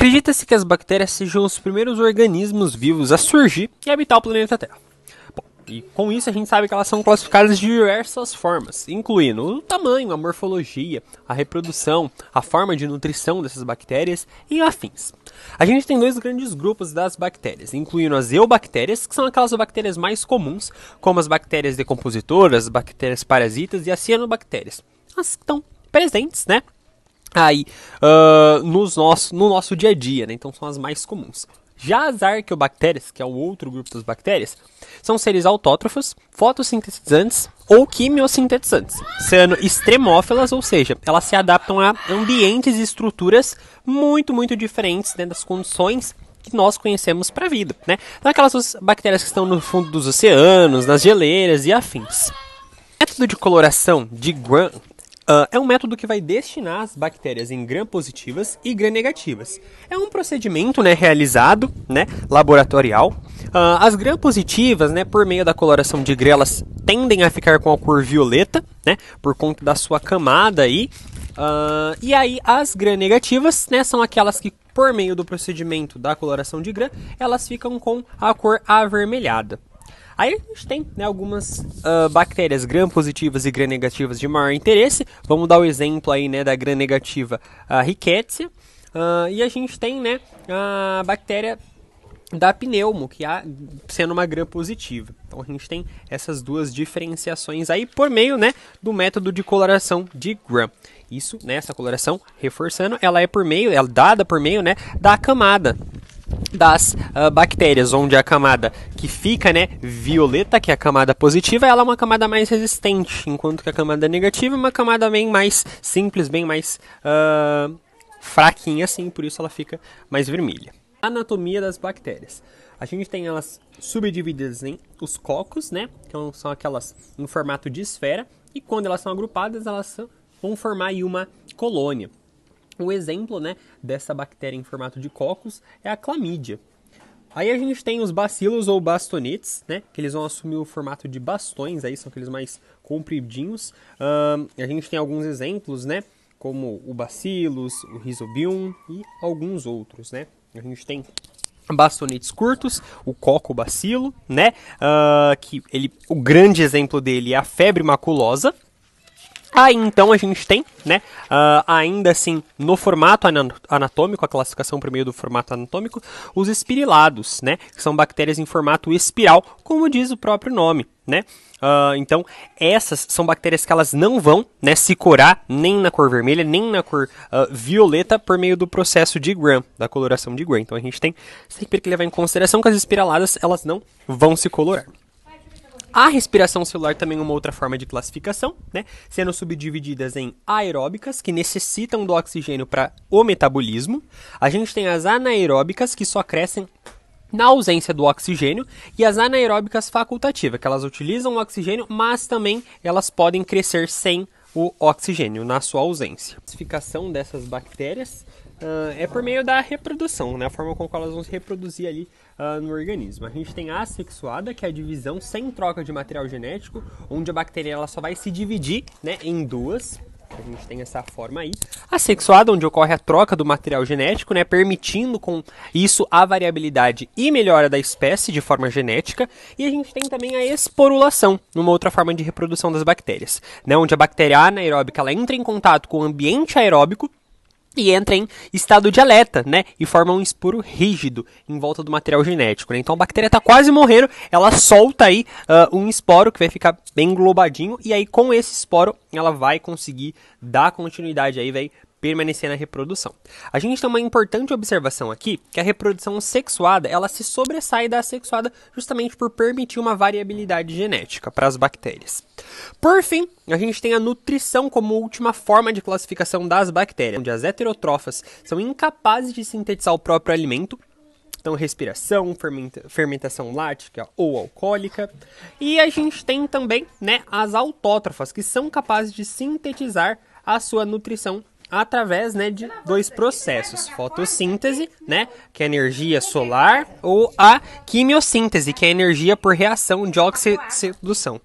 Acredita-se que as bactérias sejam os primeiros organismos vivos a surgir e habitar o planeta Terra. Bom, e com isso a gente sabe que elas são classificadas de diversas formas, incluindo o tamanho, a morfologia, a reprodução, a forma de nutrição dessas bactérias e afins. A gente tem dois grandes grupos das bactérias, incluindo as eubactérias, que são aquelas bactérias mais comuns, como as bactérias decompositoras, as bactérias parasitas e as cianobactérias. Elas estão presentes, né? Aí, no nosso dia a dia, né? Então são as mais comuns. Já as arqueobactérias, que é o outro grupo das bactérias, são seres autótrofos, fotossintetizantes ou quimiosintetizantes, sendo extremófilas, ou seja, elas se adaptam a ambientes e estruturas muito diferentes, né, das condições que nós conhecemos para a vida, né? Então, aquelas bactérias que estão no fundo dos oceanos, nas geleiras e afins. O método de coloração de Gram é um método que vai destinar as bactérias em gram-positivas e gram-negativas. É um procedimento, né, realizado, né, laboratorial. As gram-positivas, né, por meio da coloração de Gram, elas tendem a ficar com a cor violeta, né, por conta da sua camada aí. E aí as gram-negativas, né, são aquelas que, por meio do procedimento da coloração de Gram, elas ficam com a cor avermelhada. Aí a gente tem, né, algumas bactérias gram-positivas e gram-negativas de maior interesse. Vamos dar o exemplo aí, né, da gram-negativa Rickettsia. E a gente tem, né, a bactéria da pneumo, que sendo uma gram-positiva. Então a gente tem essas duas diferenciações aí por meio, né, do método de coloração de Gram. Isso, né, essa coloração, reforçando, ela é dada por meio, né, da camada das bactérias, onde a camada que fica, né, violeta, que é a camada positiva, ela é uma camada mais resistente, enquanto que a camada negativa é uma camada bem mais simples, bem mais fraquinha assim, por isso ela fica mais vermelha. Anatomia das bactérias. A gente tem elas subdivididas em os cocos, né, que são aquelas em formato de esfera, e quando elas são agrupadas, elas vão formar aí uma colônia. Um exemplo, né, dessa bactéria em formato de cocos é a clamídia. Aí a gente tem os bacilos ou bastonetes, né, que eles vão assumir o formato de bastões, aí são aqueles mais compridinhos. A gente tem alguns exemplos, né, como o bacillus, o rhizobium e alguns outros, né. A gente tem bastonetes curtos, o cocobacilo, né, o grande exemplo dele é a febre maculosa. Aí então a gente tem, né, ainda assim no formato anatômico, a classificação por meio do formato anatômico, os espirilados, né, que são bactérias em formato espiral, como diz o próprio nome, né. Então essas são bactérias que elas não vão, né, se corar nem na cor vermelha, nem na cor violeta por meio do processo de Gram, da coloração de Gram. Então a gente tem sempre que levar em consideração que as espiraladas elas não vão se colorar. A respiração celular também é uma outra forma de classificação, né? Sendo subdivididas em aeróbicas, que necessitam do oxigênio para o metabolismo. A gente tem as anaeróbicas, que só crescem na ausência do oxigênio, e as anaeróbicas facultativas, que elas utilizam o oxigênio, mas também elas podem crescer sem o oxigênio, na sua ausência. A classificação dessas bactérias é por meio da reprodução, né? A forma com que elas vão se reproduzir ali no organismo. A gente tem a assexuada, que é a divisão sem troca de material genético, onde a bactéria ela só vai se dividir, né, em duas. A gente tem essa forma aí. Assexuada, onde ocorre a troca do material genético, né, permitindo com isso a variabilidade e melhora da espécie de forma genética. E a gente tem também a esporulação, uma outra forma de reprodução das bactérias, né, onde a bactéria anaeróbica ela entra em contato com o ambiente aeróbico e entra em estado de alerta, né? E forma um esporo rígido em volta do material genético, né? Então a bactéria está quase morrendo, ela solta aí um esporo que vai ficar bem englobadinho, e aí com esse esporo ela vai conseguir dar continuidade aí, vai permanecer na reprodução. A gente tem uma importante observação aqui, que a reprodução sexuada, ela se sobressai da assexuada justamente por permitir uma variabilidade genética para as bactérias. Por fim, a gente tem a nutrição como última forma de classificação das bactérias, onde as heterotrofas são incapazes de sintetizar o próprio alimento. Então, respiração, fermentação lática ou alcoólica. E a gente tem também, né, as autótrofas, que são capazes de sintetizar a sua nutrição através, né, de dois processos, fotossíntese, né, que é energia solar, ou a quimiossíntese, que é energia por reação de oxidação.